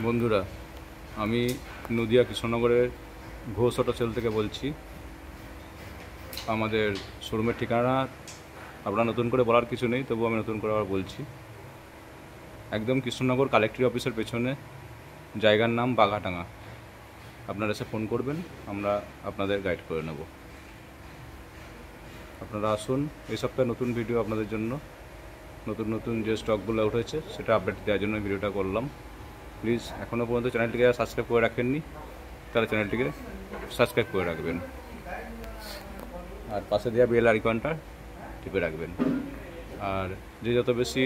বন্ধুরা, আমি নদিয়া কৃষ্ণনগরের ঘোষ অটো সেল থেকে বলছি। আমাদের শোরুমের ঠিকানা আপনারা নতুন করে বলার কিছু নেই, তবু আমি নতুন করে আবার বলছি। একদম কৃষ্ণনগর কালেক্টর অফিসের পেছনে, জায়গার নাম বাঘাটাঙ্গা। আপনারা এসে ফোন করবেন, আমরা আপনাদের গাইড করে নেব। আপনারা আসুন। এই সপ্তাহে নতুন ভিডিও আপনাদের জন্য, নতুন নতুন যে স্টকগুলো উঠেছে সেটা আপডেট দেওয়ার জন্য ভিডিওটা করলাম। প্লিজ এখনও পর্যন্ত চ্যানেলটিকে সাবস্ক্রাইব করে রাখেননি, তারা চ্যানেলটিকে সাবস্ক্রাইব করে রাখবেন, আর পাশে দেওয়া বেল আইকনটা টিপে রাখবেন। আর যে যত বেশি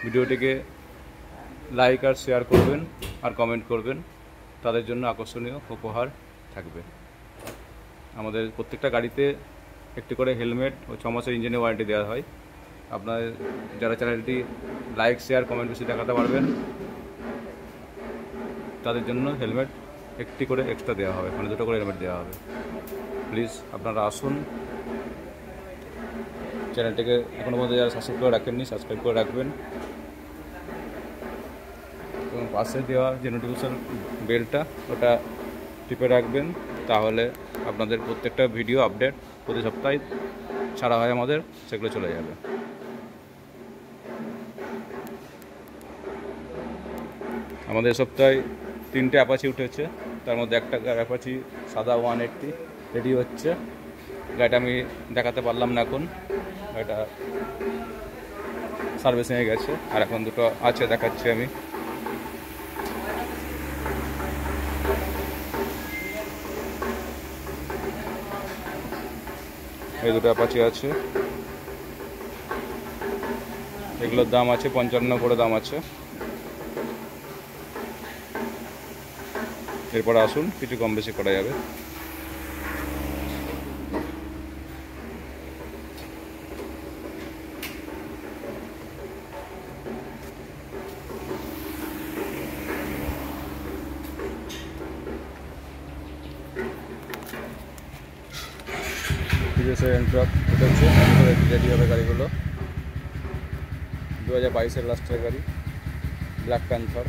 ভিডিওটিকে লাইক আর শেয়ার করবেন আর কমেন্ট করবেন, তাদের জন্য আকর্ষণীয় উপহার থাকবে। আমাদের প্রত্যেকটা গাড়িতে একটি করে হেলমেট ও 6 মাসের ইঞ্জিনের ওয়ারেন্টি দেওয়া হয়। আপনার যারা চ্যানেলটি লাইক শেয়ার কমেন্ট বেশি দেখাতে পারবেন, তাদের জন্য হেলমেট একটি করে এক্সট্রা দেওয়া হবে, মানে 2টো করে হেলমেট দেওয়া হবে। প্লিজ আপনারা আসুন। চ্যানেলটিকে এখনও পর্যন্ত যারা সাবস্ক্রাইব করে রাখেননি, সাবস্ক্রাইব করে রাখবেন এবং পাশে দেওয়া যে নোটিফিকেশন বেলটা ওটা টিপে রাখবেন। তাহলে আপনাদের প্রত্যেকটা ভিডিও আপডেট প্রতি সপ্তাহে ছাড়া হয় আমাদের, সেগুলো চলে যাবে। আমাদের সপ্তাহে 3টে অ্যাপাচি উঠেছে, তার মধ্যে একটা অ্যাপাচি সাদা 180 রেডি হচ্ছে। গাড়িটা আমি দেখাতে পারলাম না এখন, গাড়িটা সার্ভিসিংয়ে গেছে। আর এখন 2টো আছে, দেখাচ্ছি আমি। এই 2টো অ্যাপাচি আছে, এগুলোর দাম আছে 55 করে দাম আছে। এরপরে আসুন, কিছু কম বেশি করা যাবে। টিভিএস এন্ট্রাক উঠেছে, রেডি হবে গাড়িগুলো। 2022-এর লাস্টের গাড়ি, ব্ল্যাক প্যান্থার।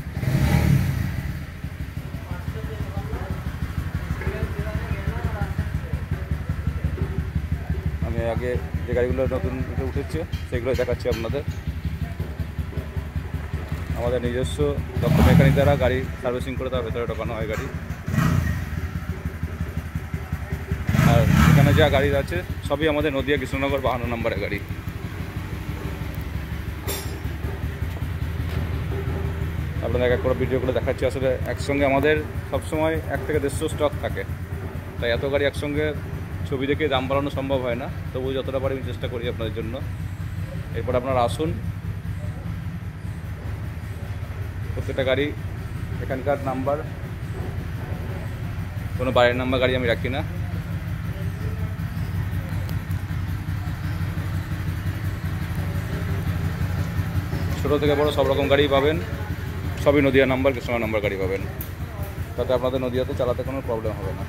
আমি আগে যে গাড়িগুলো নতুন উঠেছে সেগুলো দেখাচ্ছি আপনাদের। আমাদের নিজস্ব দক্ষ মেকানিক দ্বারা গাড়ি সার্ভিসিং করে তার ভেতরে ঢোকানো হয় গাড়ি। আর এখানে যা গাড়ি আছে সবই আমাদের নদিয়া কৃষ্ণনগর 52 নম্বরের গাড়ি। আপনাদের এক করে ভিডিওগুলো দেখাচ্ছি। আসলে একসঙ্গে আমাদের সবসময় 1 থেকে 150 স্টক থাকে, তাই এত গাড়ি একসঙ্গে ছবি দেখে দাম বাড়ানো সম্ভব হয় না, তবু যতটা পারি আমি চেষ্টা করি আপনাদের জন্য। এরপর আপনারা আসুন। প্রত্যেকটা গাড়ি এখানকার নাম্বার, কোনো বাইরের নাম্বার গাড়ি আমি রাখি না। ছোটো থেকে বড় সব রকম গাড়ি পাবেন, সবই নদিয়া নাম্বার, কৃষ্ণনগর নাম্বার গাড়ি পাবেন। তাতে আপনাদের নদিয়াতে চালাতে কোনো প্রবলেম হবে না।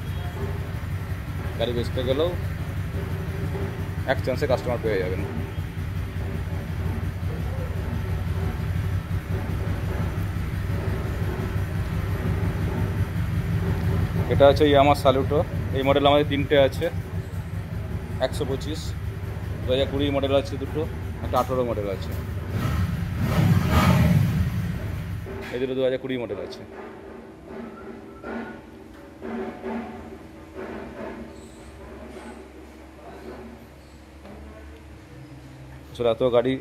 গাড়ি বেচতে গেলেও এক চান্সে কাস্টমার পেয়ে যাবেন। এটা হচ্ছে ইয়ামাহা সালুটো। এই মডেল আমাদের 3টে আছে, 125, 2020 মডেল আছে 2টো, একটা 18 মডেল আছে। এই 2020 মডেল আছে। আসলে এত গাড়ি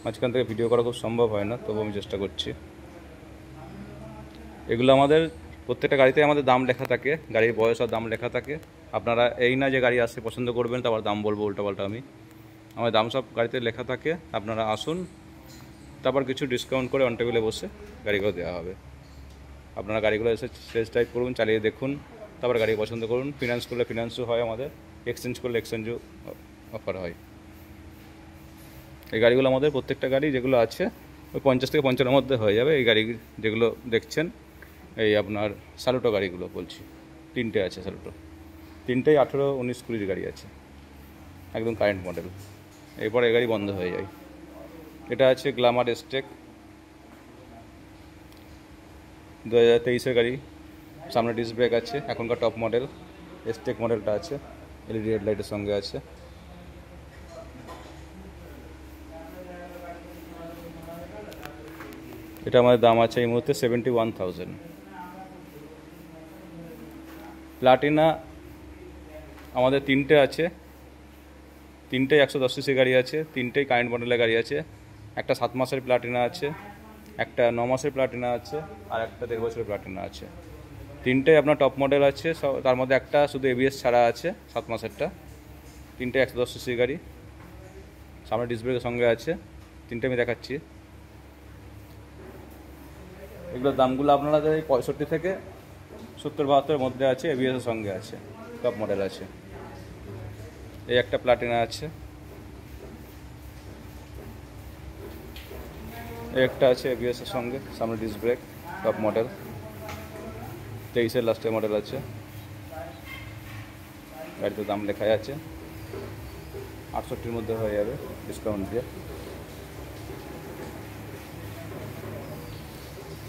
মাঝখান থেকে ভিডিও করা খুব সম্ভব হয় না, তবু আমি চেষ্টা করছি। এগুলো আমাদের প্রত্যেকটা গাড়িতে আমাদের দাম লেখা থাকে, গাড়ির বয়স আর দাম লেখা থাকে। আপনারা এই না যে গাড়ি আসছে পছন্দ করবেন তারপর দাম বলবো উল্টাপাল্টা। আমার দাম সব গাড়িতে লেখা থাকে। আপনারা আসুন, তারপর কিছু ডিসকাউন্ট করে অন টেবিলে বসে গাড়িগুলো দেওয়া হবে। আপনারা গাড়িগুলো এসে টেস্ট ড্রাইভ করুন, চালিয়ে দেখুন, তারপর গাড়ি পছন্দ করুন। ফিনান্স করলে ফিনান্সও হয় আমাদের, এক্সচেঞ্জ করলে এক্সচেঞ্জও অফার হয়। এই গাড়িগুলো আমাদের প্রত্যেকটা গাড়ি যেগুলো আছে ওই 50 থেকে 55-এর মধ্যে হয়ে যাবে। এই গাড়ি যেগুলো দেখছেন, এই আপনার সালুটো গাড়িগুলো বলছি, 3টে আছে সালুটো। 3টেই 18, 19, 20 গাড়ি আছে, একদম কারেন্ট মডেল। এরপর এই গাড়ি বন্ধ হয়ে যায়। এটা আছে গ্ল্যামার এস্টেক, 2023-এর গাড়ি, সামনে ডিস্ক ব্রেক আছে, এখনকার টপ মডেল এসটেক মডেলটা আছে, এলইডি হেডলাইটের সঙ্গে আছে। এটা আমাদের দাম আছে এই মুহূর্তে 71,000। প্লাটিনা আমাদের তিনটে আছে, তিনটেই 110 সিসি গাড়ি আছে, তিনটেই কারেন্ট মডেলের গাড়ি আছে। একটা 7 মাসের প্লাটিনা আছে, একটা 9 মাসের প্লাটিনা আছে, আর একটা 1.5 বছরের প্লাটিনা আছে। তিনটেই আপনার টপ মডেল আছে, তার মধ্যে একটা শুধু এবিএস ছাড়া আছে 7 মাসেরটা। তিনটে 110 সিসি গাড়ি, সামনে ডিস্ক ব্রেকের সঙ্গে আছে। তিনটে আমি দেখাচ্ছি। এগুলোর দামগুলো আপনারা 65 থেকে 70-72-এর মধ্যে আছে, এবিএসের সঙ্গে আছে, টপ মডেল আছে। এই একটা প্লাটিনা আছে, এই একটা আছে এবিএসের সঙ্গে, সামনে ডিস্ক ব্রেক, টপ মডেল, 23-এর লাস্টের মডেল আছে। গাড়িতে দাম লেখাই আছে, 68-র মধ্যে হয়ে যাবে ডিসকাউন্ট দিয়ে।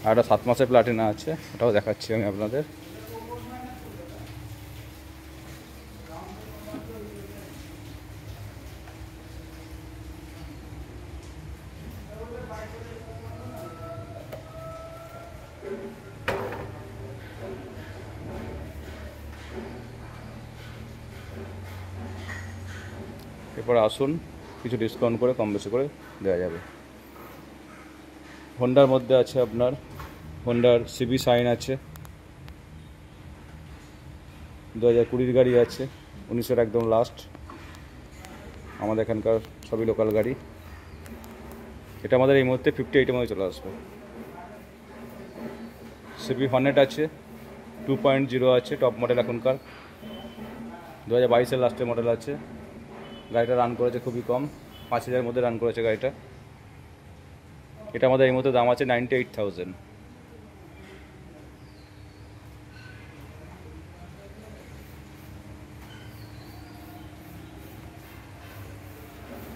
আর একটা 7 মাসের প্লাটিনা আছে, ওটাও দেখাচ্ছি আমি আপনাদের। এরপরে আসুন, কিছু ডিসকাউন্ট করে কম বেশি করে দেওয়া যাবে। হোন্ডার মধ্যে আছে আপনার হোন্ডার সিবি শাইন আছে, 2020-র গাড়ি আছে, 19-এর একদম লাস্ট। আমাদের এখানকার সবই লোকাল গাড়ি। এটা আমাদের এই মুহূর্তে 58-এর মধ্যে চলে আসবে। সিবি হর্নেট আছে, 2.0 আছে, টপ মডেল এখনকার, 2022-এর লাস্টের মডেল আছে। গাড়িটা রান করেছে খুবই কম, 5,000-এর মধ্যে রান করেছে গাড়িটা। এটা আমাদের এই মুহূর্তে দাম আছে 98,000।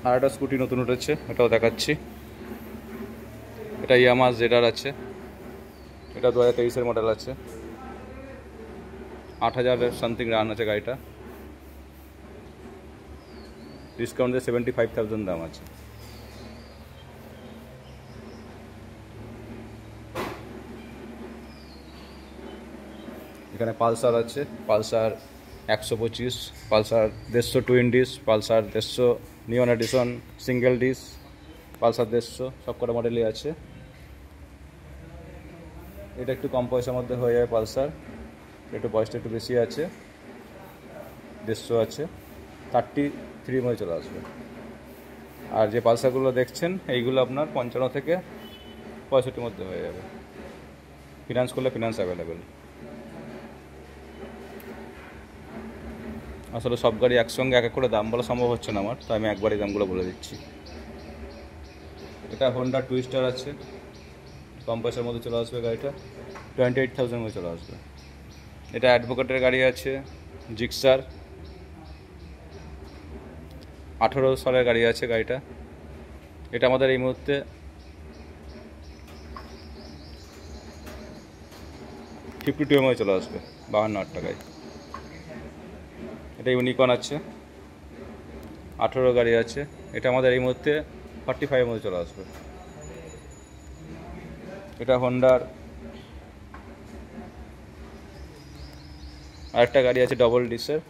আর একটা স্কুটি নতুন উঠেছে, এটাও দেখাচ্ছি। এটা ইয়ামাহা জেডার আছে, এটা 2023-এর মডেল আছে, 8,000 সামথিং রান আছে গাড়িটা। ডিসকাউন্ট দিয়ে 75,000 দাম আছে। এখানে পালসার আছে, Pulsar 125, Pulsar 150 twin disc, Pulsar 150 neon edition single disc, Pulsar 150 সব কটা মডেলই আছে। এটা একটু কম পয়সার মধ্যে হয়ে যাবে পালসার, একটু বয়সটা একটু বেশি আছে, 150 আছে, 33 মধ্যে চলে আসবে। আর যে পালসারগুলো দেখছেন এইগুলো আপনার 55 থেকে 65 মধ্যে হয়ে যাবে। ফিনান্স করলে ফিনান্স অ্যাভেলেবেল। আসলে সব গাড়ি একসঙ্গে এক এক করে দাম বলা সম্ভব হচ্ছে না আমার, তাই আমি একবারই দামগুলো বলে দিচ্ছি। এটা হোন্ডা টুইস্টার আছে, কম পয়সার মধ্যে চলে আসবে গাড়িটা, 28,000 মধ্যে চলে আসবে। এটা অ্যাডভোকেটের গাড়ি আছে, জিক্সার, 18 সালের গাড়ি আছে গাড়িটা। এটা আমাদের এই মুহূর্তে 52 মধ্যে চলে আসবে, 52,000 টাকায়। এটা ইউনিকর্ন আছে, 18 গাড়ি আছে, এটা আমাদের এই মুহূর্তে 45 মধ্যে চলে আসবে। এটা হোন্ডার আরেকটা গাড়ি আছে ডবল ডিসের,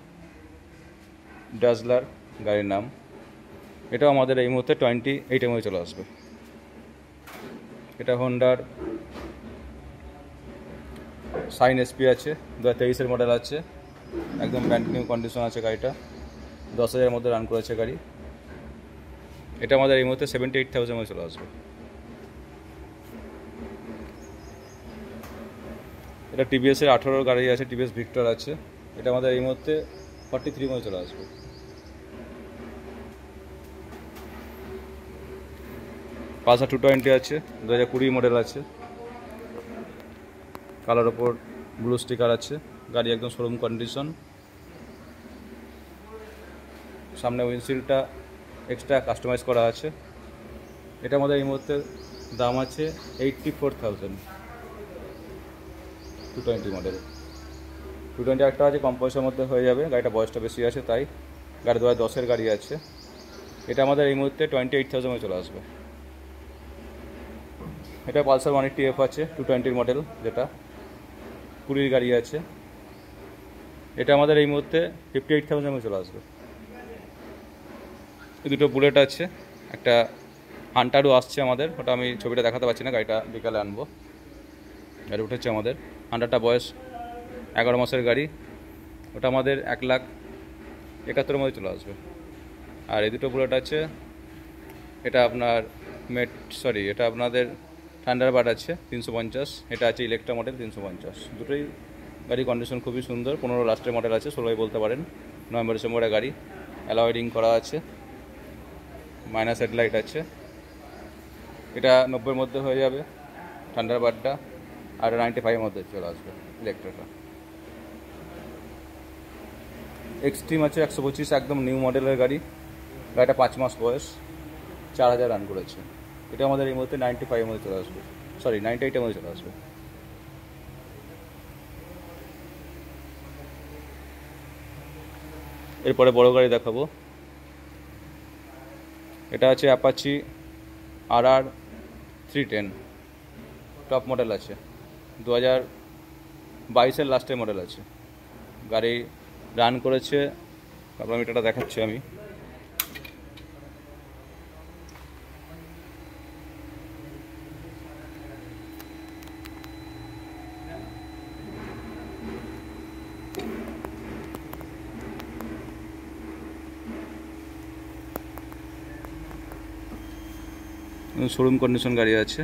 ডাজলার গাড়ির নাম, এটাও আমাদের এই মুহূর্তে 28 মধ্যে চলে আসবে। এটা হোন্ডার শাইন এসপি আছে, 2023-এর মডেল আছে, একদম ব্র্যান্ড নিউ কন্ডিশন আছে গাড়িটা, 10,000-এর মধ্যে রান করেছে গাড়ি। এটা আমাদের এই মুহূর্তে 78,000 মধ্যে চলে আসবে। এটা টিভিএসের 18 গাড়ি আছে, টিভিএস ভিক্টর আছে, এটা আমাদের এই মুহূর্তে 43 মধ্যে চলে আসবে। পালসার 220 আছে, 2020 মডেল আছে, কালার ওপর ব্লু স্টিকার আছে, গাড়ি একদম শোরুম কন্ডিশন। সামনে উইন্ডশিল্ডটা এক্সট্রা কাস্টমাইজ করা আছে। এটা আমাদের এই মুহূর্তে দাম আছে 84,000। 220 মডেল। 220 একটা আছে, কম পয়সার মধ্যে হয়ে যাবে, গাড়িটা বয়সটা বেশি আছে তাই। গাড়ি 2010-এর গাড়ি আছে। এটা আমাদের এই মুহূর্তে 28,000 চলে আসবে। এটা পালসার 180F আছে, 220 মডেল, যেটা 20 গাড়ি আছে। এটা আমাদের এই মুহূর্তে 58,000 চলে আসবে। দুটো বুলেট আছে, একটা হান্টারও আসছে আমাদের, ওটা আমি ছবিটা দেখাতে পারছি না, গাড়িটা বিকালে আনবো। গাড়ি উঠেছে আমাদের, হান্টারটা বয়স 11 মাসের গাড়ি, ওটা আমাদের 1,71,000 মধ্যে চলে আসবে। আর এই দুটো বুলেট আছে, এটা আপনার এটা আপনাদের থান্ডারবার্ড আছে 350, এটা আছে ইলেকট্রা মডেল 350। দুটোই গাড়ি কন্ডিশন খুবই সুন্দর, 15 লাস্টের মডেল আছে, 16 বলতে পারেন, নভেম্বর ডিসেম্বরের গাড়ি। অ্যালয় রিং করা আছে, মাইনাস হেডলাইট আছে। এটা 90-এর মধ্যে হয়ে যাবে থান্ডারবার্ডটা, আর 95-এর মধ্যে চলে আসবে ইলেকট্রাটা। এক্সট্রিম আছে 125, একদম নিউ মডেলের গাড়ি। গাড়িটা 5 মাস বয়স, 4,000 রান করেছে। এটা আমাদের এই মুহূর্তে 95-এর মধ্যে চলে আসবে, 98-এর মধ্যে চলে আসবে। এরপরে বড় গাড়ি দেখাবো। এটা আছে অ্যাপাচি RR 310, টপ মডেল আছে, 2022-এর লাস্টের মডেল আছে। গাড়ি রান করেছে, তারপর আমি এটা দেখাচ্ছি আমি। শোরুম কন্ডিশন গাড়ি আছে।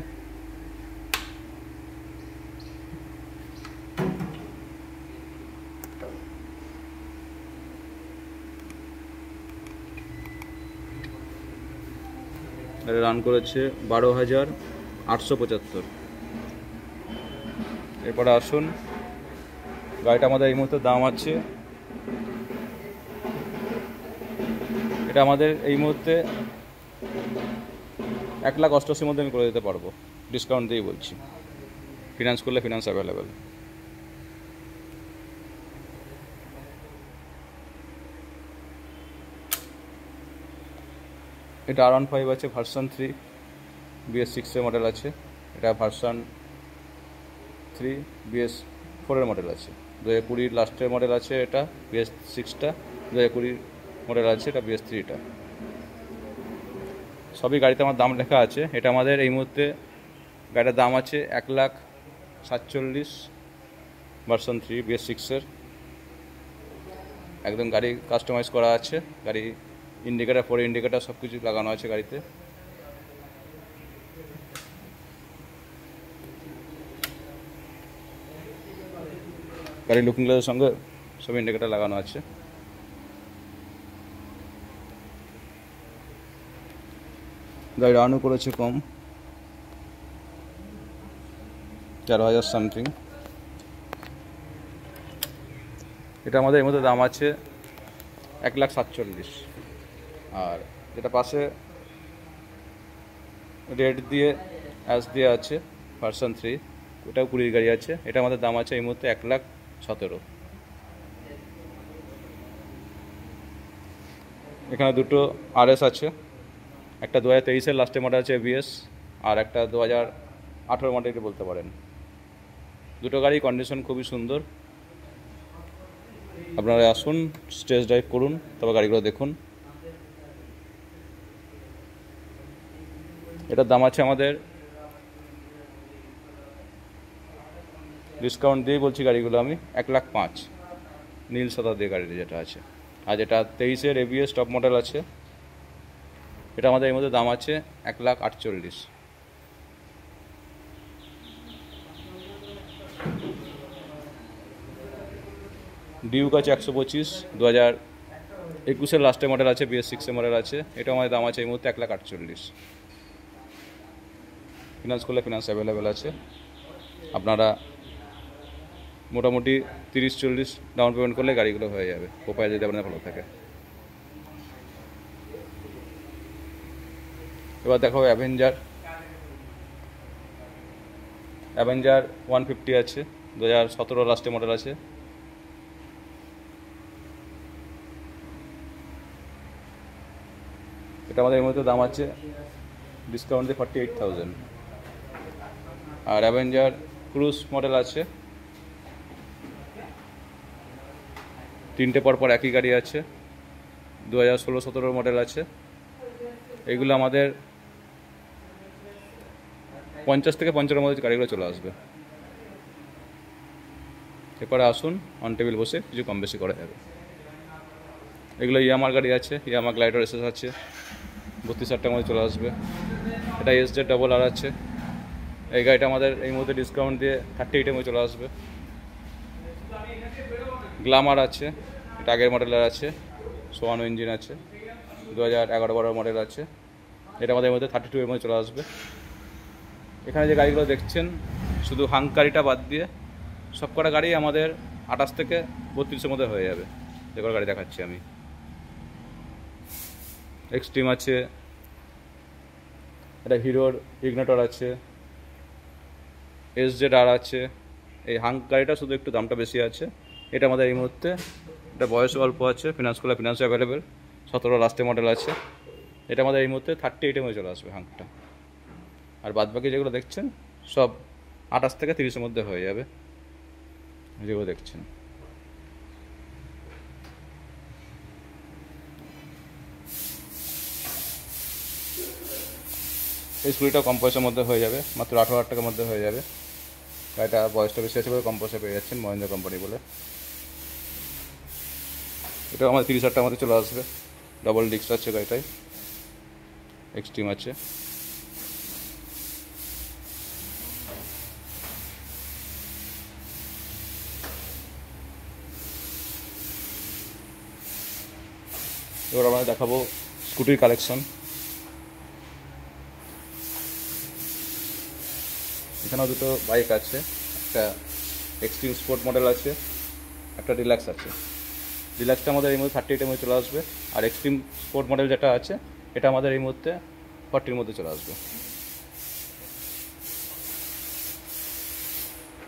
রান করেছে 12,875। এরপরে আসুন, গাড়িটা আমাদের এই মুহূর্তে দাম আছে, এটা আমাদের এই মুহূর্তে 1,88,000 মধ্যে আমি করে দিতে পারবো, ডিসকাউন্ট দিয়েই বলছি। ফিনান্স করলে ফিনান্স অ্যাভেলেবেল। এটা R15 আছে, ভার্সন 3, BS6-এর মডেল আছে। এটা ভার্সন 3 BS4-এর মডেল আছে, 2020 লাস্টের মডেল আছে। এটা BS6টা 2020 মডেল আছে, এটা BS3টা। সবই গাড়িতে আমার দাম লেখা আছে। এটা আমাদের এই মুহূর্তে গাড়িটার দাম আছে 1,47,000, ভার্সন 3 BS6-এর। একদম গাড়ি কাস্টমাইজ করা আছে, গাড়ি ইন্ডিকেটার, পরে ইন্ডিকেটার সব কিছু লাগানো আছে গাড়িতে। গাড়ির লুকিং গ্লাসের সঙ্গে সব ইন্ডিকেটার লাগানো আছে। গাড়ি রানও করেছে কম, 13,000 সামথিং। এটা আমাদের এর মধ্যে দাম আছে 1,47,000। আর যেটা পাশে রেড দিয়ে অ্যাশ দিয়ে আছে, ভার্সন 3, ওটাও 20 গাড়ি আছে। এটা আমাদের দাম আছে এই মুহূর্তে 1,17,000। এখানে দুটো RS আছে, একটা 2023-এর লাস্টের মডেল আছে ABS, আর একটা 2018 মডেলকে বলতে পারেন। দুটো গাড়ি কন্ডিশন খুবই সুন্দর। আপনারা আসুন, স্টেজ ড্রাইভ করুন, তবে গাড়িগুলো দেখুন। এটার দাম আছে আমাদের, ডিসকাউন্ট দিয়ে বলছি গাড়িগুলো আমি, 1,05,000, নীল সাদা দিয়ে গাড়িটি যেটা আছে। আর যেটা 23-এর ABS টপ মডেল আছে, এটা আমাদের এর মধ্যে দাম আছে 1,48,000। ডিউক আছে 125, 2021-এর লাস্টের মডেল আছে, BS6-এর মডেল আছে। এটা আমাদের দাম আছে এই মুহূর্তে 1,48,000। ফিনান্স করলে ফিনান্স অ্যাভেলেবেল আছে। আপনারা মোটামুটি 30-40 ডাউন পেমেন্ট করলে গাড়িগুলো হয়ে যাবে, প্রোফাইল যদি আপনার ভালো থাকে। এবার দেখো অ্যাভেঞ্জার 150 আছে, 2017 লাস্টে মডেল আছে। এটা আমাদের এই মুহূর্তে দাম আছে ডিসকাউন্ট দিয়ে 48,000। আর অ্যাভেঞ্জার ক্রুজ মডেল আছে, তিনটে পরপর একই গাড়ি আছে, 2016-17 মডেল আছে। এইগুলো আমাদের 50 থেকে 55 মধ্যে গাড়িগুলো চলে আসবে। এরপরে আসুন, অন টেবিল বসে কিছু কম বেশি করা যাবে। এগুলো ইয়ামার গাড়ি আছে, ইয়ামা গ্লাইডার এসএস আছে, 32,000 মধ্যে চলে আসবে। এটা SZ-RR আছে, এই গাড়িটা আমাদের এই মুহূর্তে ডিসকাউন্ট দিয়ে 38 মধ্যে চলে আসবে। গ্ল্যামার আছে, এটা আগের মডেলের আছে, সোয়ানো ইঞ্জিন আছে, 2011-12 মডেল আছে। এটা আমাদের মধ্যে 32 মধ্যে চলে আসবে। এখানে যে গাড়িগুলো দেখছেন শুধু হাঙ্ক গাড়িটা বাদ দিয়ে সব কটা গাড়ি আমাদের 28 থেকে 32-এর মধ্যে হয়ে যাবে। যে কটা গাড়ি দেখাচ্ছি আমি, এক্সট্রিম আছে, এটা হিরোর ইগনেটর আছে, SZ-R আছে। এই হাঙ্ক গাড়িটা শুধু একটু দামটা বেশি আছে। এটা আমাদের এই মুহূর্তে, এটা বয়স অল্প আছে, ফিনান্স করলে ফিনান্স অ্যাভেলেবেল, 17 লাস্টে মডেল আছে। এটা আমাদের এই মুহূর্তে 38 মধ্যে চলে আসবে হাঙ্কটা। আর বাদবাকি যেগুলো দেখছেন সব 28 থেকে 30-এর মধ্যে হয়ে যাবে যেগুলো দেখছেন। এই স্কুটিটা কম পয়সার মধ্যে হয়ে যাবে, মাত্র 18,000 টাকার মধ্যে হয়ে যাবে। গাড়িটা বয়সটা বেশি আছে বলে কম পয়সা পেয়ে যাচ্ছেন, মহিন্দ্রা কোম্পানি বলে। এটা আমাদের 30,000 টাকার মধ্যে চলে আসবে। ডবল ডিস্ক আছে গাড়িটায়, এক্সট্রিম আছে। এবার আমরা দেখাবো স্কুটির কালেকশন। এখানেও দুটো বাইক আছে, একটা এক্সট্রিম স্পোর্ট মডেল আছে, একটা ডিলাক্স আছে। ডিলাক্সটা আমাদের এই মুহূর্তে 38 মধ্যে চলে আসবে। আর এক্সট্রিম স্পোর্ট মডেল যেটা আছে এটা আমাদের এই মুহূর্তে 40-এর মধ্যে চলে আসবে।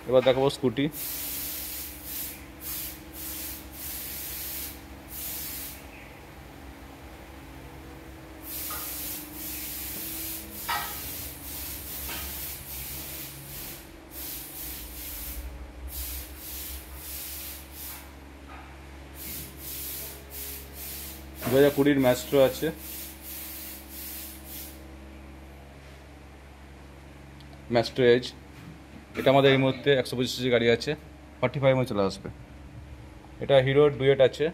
এবার দেখাবো স্কুটি। দু 2020 ম্যাস্ট্রো আছে, ম্যাস্ট্রো এজ। এটা আমাদের এই মুহূর্তে 125 সিসি গাড়ি আছে, 45 মধ্যে চলে আসবে। এটা হিরোর ডুয়েট আছে,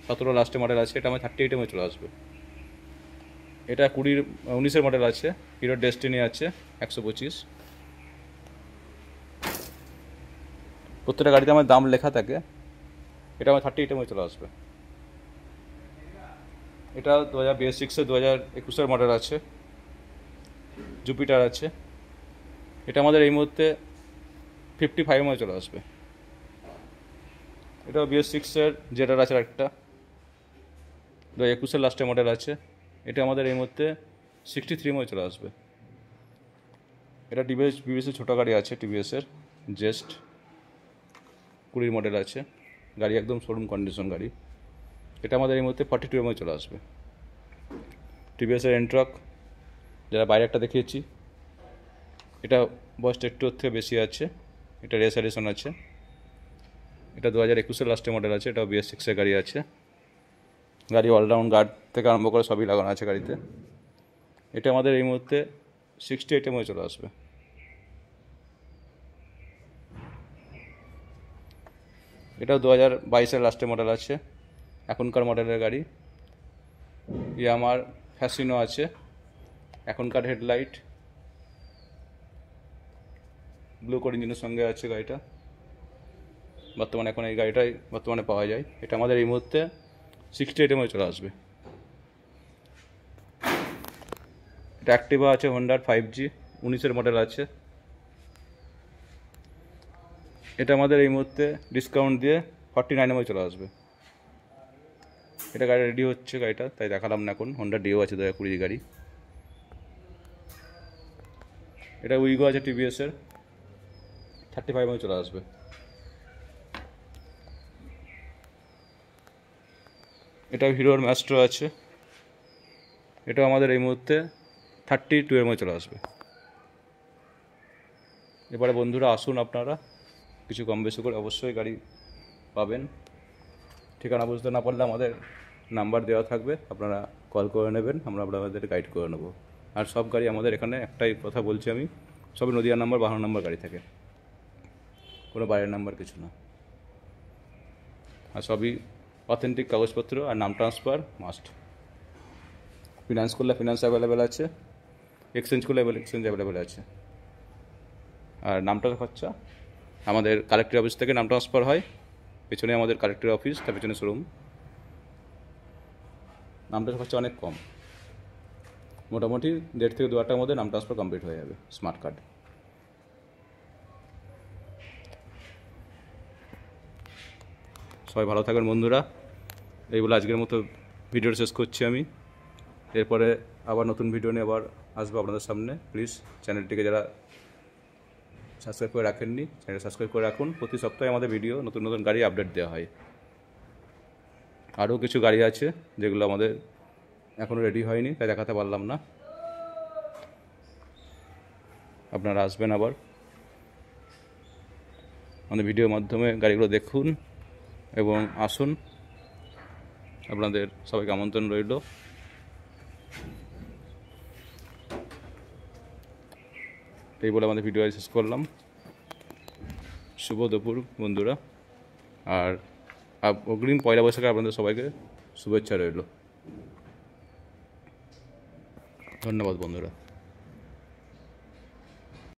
17 লাস্টে মডেল আছে, এটা আমার 38 মধ্যে চলে আসবে। এটা 19-এর মডেল আছে, হিরোর ডেস্টিনি আছে 125। প্রত্যেকটা গাড়িতে আমার দাম লেখা থাকে। এটা আমার 38 মধ্যে চলে আসবে। এটা 2026-এর 2021-এর মডেল আছে, জুপিটার আছে। এটা আমাদের এই মুহূর্তে 55 মধ্যে চলে আসবে। এটাও BS6-এর জেটার আছে একটা, 2021-এর লাস্টে মডেল আছে। এটা আমাদের এই মুহূর্তে 63 মধ্যে চলে আসবে। এটা TVS ছোটো গাড়ি আছে, TVS-এর জেস্ট 20 মডেল আছে, গাড়ি একদম শোরুম কন্ডিশন গাড়ি। এটা আমাদের এই মুহূর্তে 42 মধ্যে চলে আসবে। TVS-এর এন্ট্রক, যারা বাইরে একটা দেখিয়েছি, এটা বয়সটা একটু থেকে বেশি আছে, এটা রেস এডিশন আছে। এটা 2021-এর লাস্টে মডেল আছে, এটাও BS6-এর গাড়ি আছে। গাড়ি অলরাউন্ড গার্ড থেকে আরম্ভ করে সবই লাগানো আছে গাড়িতে। এটা আমাদের এই মুহূর্তে 68 মধ্যে চলে আসবে। এটাও 2022-এর লাস্টে মডেল আছে, এখনকার মডেলের গাড়ি। ইয়ামার ফ্যাসিনো আছে, এখনকার হেডলাইট, ব্লু কোড ইঞ্জিনের সঙ্গে আছে গাড়িটা। বর্তমানে এখন এই গাড়িটাই বর্তমানে পাওয়া যায়। এটা আমাদের এই মুহূর্তে 68 মধ্যে চলে আসবে। এটা অ্যাক্টিভা আছে, হোন্ডার 5G, 19-এর মডেল আছে। এটা আমাদের এই মুহূর্তে ডিসকাউন্ট দিয়ে 49 মধ্যে চলে আসবে। এটা গাড়ি রেডি হচ্ছে গাড়িটা, তাই দেখালাম না এখন। হোন্ডা ডিও আছে 2020 গাড়ি। এটা উইগো আছে TVS-এর, 35 চলে আসবে। এটা হিরোর ম্যাস্ট্রো আছে, এটা আমাদের এই মুহূর্তে 32 চলে আসবে। এবারে বন্ধুরা আসুন, আপনারা কিছু কম বেশি করে অবশ্যই গাড়ি পাবেন। ঠিকানা বুঝতে না পারলে আমাদের নাম্বার দেওয়া থাকবে, আপনারা কল করে নেবেন, আমরা আপনাদের গাইড করে নেব। আর সব গাড়ি আমাদের এখানে, একটাই কথা বলছি আমি, সবই নদিয়া নাম্বার, 52 নম্বর গাড়ি থাকে, কোনো বাইরের নাম্বার কিছু না। আর সবই অথেন্টিক কাগজপত্র, আর নাম ট্রান্সফার মাস্ট। ফিনান্স করলে ফিনান্স অ্যাভেলেবেল আছে, এক্সচেঞ্জ করলে এক্সচেঞ্জ অ্যাভেলেবেল আছে। আর নামটার খরচা আমাদের কালেক্টর অফিস থেকে নাম ট্রান্সফার হয়, পেছনে আমাদের কালেক্টর অফিস, তার পেছনে শোরুম। নামটার খরচা অনেক কম, মোটামুটি 1.5 থেকে 2 ঘন্টার মধ্যে নাম ট্রান্সফার কমপ্লিট হয়ে যাবে স্মার্ট কার্ড। সবাই ভালো থাকবেন বন্ধুরা, এইগুলো আজকের মতো ভিডিওটা শেষ করছি আমি। এরপরে আবার নতুন ভিডিও নিয়ে আবার আসবো আপনাদের সামনে। প্লিজ চ্যানেলটিকে যারা সাবস্ক্রাইব করে রাখেননি, চ্যানেল সাবস্ক্রাইব করে রাখুন। প্রতি সপ্তাহে আমাদের ভিডিও নতুন নতুন গাড়ি আপডেট দেওয়া হয়। আরও কিছু গাড়ি আছে যেগুলো আমাদের এখনও রেডি হয়নি, তাই দেখাতে পারলাম না। আপনারা আসবেন আবার, আমাদের ভিডিওর মাধ্যমে গাড়িগুলো দেখুন এবং আসুন। আপনাদের সবাইকে আমন্ত্রণ রইল। এই বলে আমাদের ভিডিও শেষ করলাম। শুভ দুপুর বন্ধুরা, আর অগ্রিম পয়লা বৈশাখে আপনাদের সবাইকে শুভেচ্ছা রইল। ধন্যবাদ বন্ধুরা।